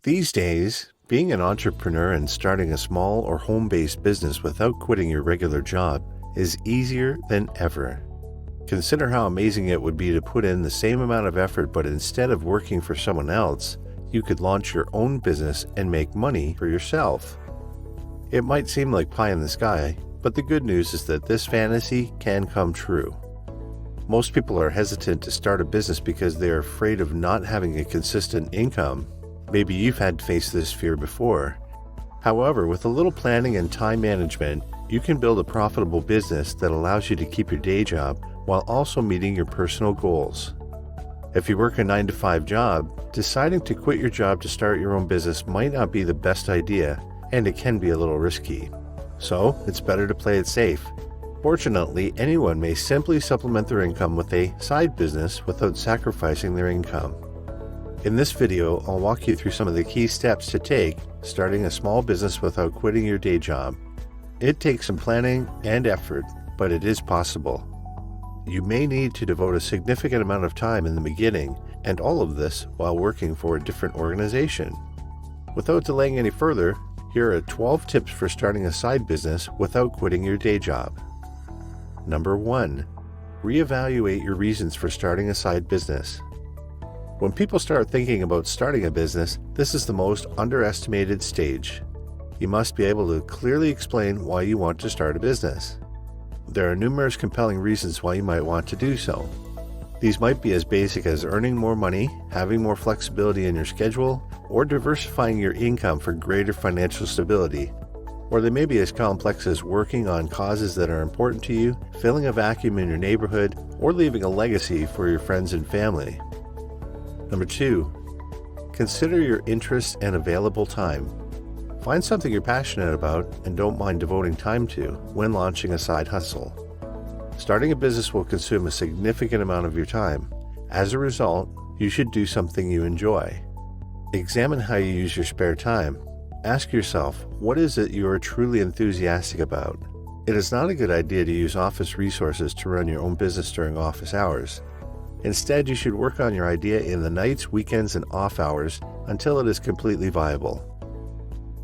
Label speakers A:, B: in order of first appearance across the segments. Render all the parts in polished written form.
A: These days, being an entrepreneur and starting a small or home-based business without quitting your regular job is easier than ever. Consider how amazing it would be to put in the same amount of effort, but instead of working for someone else, you could launch your own business and make money for yourself. It might seem like pie in the sky, but the good news is that this fantasy can come true. Most people are hesitant to start a business because they are afraid of not having a consistent income. Maybe you've had to face this fear before. However, with a little planning and time management, you can build a profitable business that allows you to keep your day job while also meeting your personal goals. If you work a 9-to-5 job, deciding to quit your job to start your own business might not be the best idea, and it can be a little risky. So, it's better to play it safe. Fortunately, anyone may simply supplement their income with a side business without sacrificing their income. In this video, I'll walk you through some of the key steps to take starting a small business without quitting your day job. It takes some planning and effort, but it is possible. You may need to devote a significant amount of time in the beginning, and all of this while working for a different organization. Without delaying any further, here are 12 tips for starting a side business without quitting your day job. Number 1. Reevaluate your reasons for starting a side business. When people start thinking about starting a business, this is the most underestimated stage. You must be able to clearly explain why you want to start a business. There are numerous compelling reasons why you might want to do so. These might be as basic as earning more money, having more flexibility in your schedule, or diversifying your income for greater financial stability. Or they may be as complex as working on causes that are important to you, filling a vacuum in your neighborhood, or leaving a legacy for your friends and family. Number 2. Consider your interests and available time. Find something you're passionate about and don't mind devoting time to when launching a side hustle. Starting a business will consume a significant amount of your time. As a result, you should do something you enjoy. Examine how you use your spare time. Ask yourself, what is it you are truly enthusiastic about? It is not a good idea to use office resources to run your own business during office hours. Instead, you should work on your idea in the nights, weekends, and off hours until it is completely viable.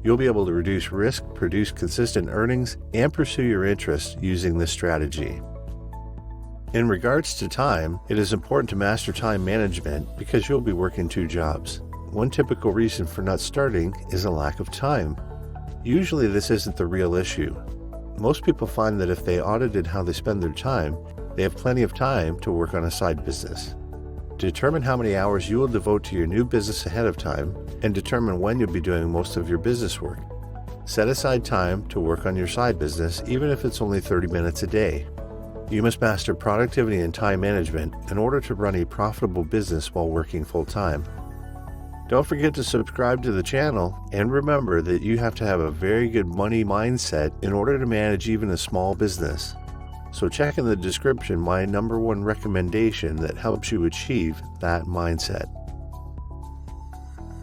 A: You'll be able to reduce risk, produce consistent earnings, and pursue your interests using this strategy. In regards to time, it is important to master time management because you'll be working 2 jobs. One typical reason for not starting is a lack of time. Usually this isn't the real issue. Most people find that if they audited how they spend their time, they have plenty of time to work on a side business. Determine how many hours you will devote to your new business ahead of time and determine when you'll be doing most of your business work. Set aside time to work on your side business, even if it's only 30 minutes a day. You must master productivity and time management in order to run a profitable business while working full-time. Don't forget to subscribe to the channel, and remember that you have to have a very good money mindset in order to manage even a small business. So check in the description my number 1 recommendation that helps you achieve that mindset.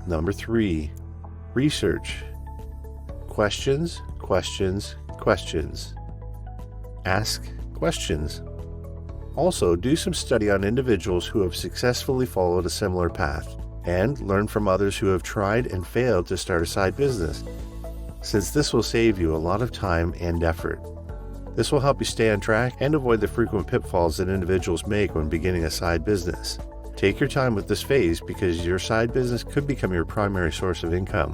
A: Number 3. Research. Questions, questions, questions. Ask questions. Also, do some study on individuals who have successfully followed a similar path, and learn from others who have tried and failed to start a side business, since this will save you a lot of time and effort. This will help you stay on track and avoid the frequent pitfalls that individuals make when beginning a side business. Take your time with this phase because your side business could become your primary source of income.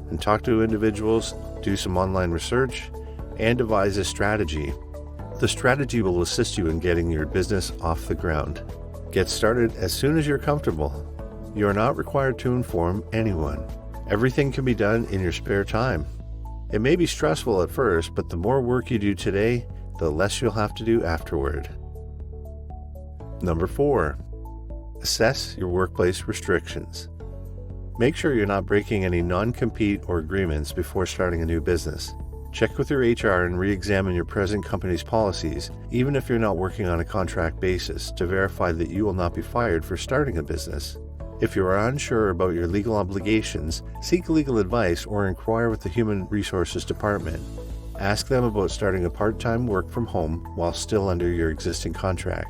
A: And talk to individuals, do some online research, and devise a strategy. The strategy will assist you in getting your business off the ground. Get started as soon as you're comfortable. You are not required to inform anyone. Everything can be done in your spare time. It may be stressful at first, but the more work you do today, the less you'll have to do afterward. Number 4. Assess your workplace restrictions. Make sure you're not breaking any non-compete or agreements before starting a new business. Check with your HR and re-examine your present company's policies, even if you're not working on a contract basis, to verify that you will not be fired for starting a business. If you are unsure about your legal obligations, seek legal advice or inquire with the Human Resources Department. Ask them about starting a part-time work from home while still under your existing contract.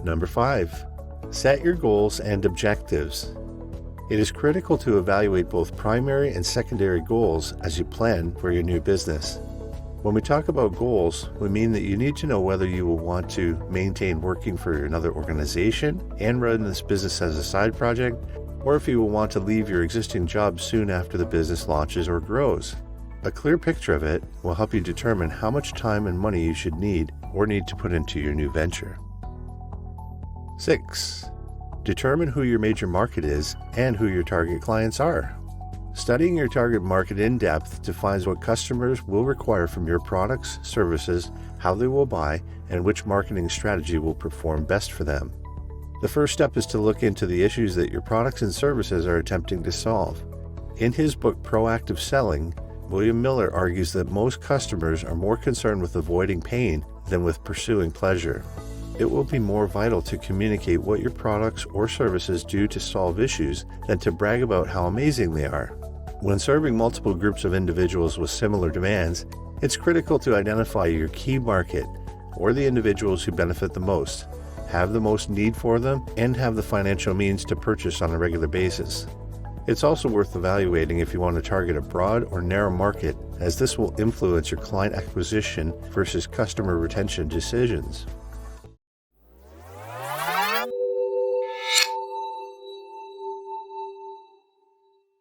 A: Number 5. Set your goals and objectives. It is critical to evaluate both primary and secondary goals as you plan for your new business. When we talk about goals, we mean that you need to know whether you will want to maintain working for another organization and run this business as a side project, or if you will want to leave your existing job soon after the business launches or grows. A clear picture of it will help you determine how much time and money you should need to put into your new venture. 6. Determine who your major market is and who your target clients are. Studying your target market in depth defines what customers will require from your products, services, how they will buy, and which marketing strategy will perform best for them. The first step is to look into the issues that your products and services are attempting to solve. In his book Proactive Selling, William Miller argues that most customers are more concerned with avoiding pain than with pursuing pleasure. It will be more vital to communicate what your products or services do to solve issues than to brag about how amazing they are. When serving multiple groups of individuals with similar demands, it's critical to identify your key market, or the individuals who benefit the most, have the most need for them, and have the financial means to purchase on a regular basis. It's also worth evaluating if you want to target a broad or narrow market, as this will influence your client acquisition versus customer retention decisions.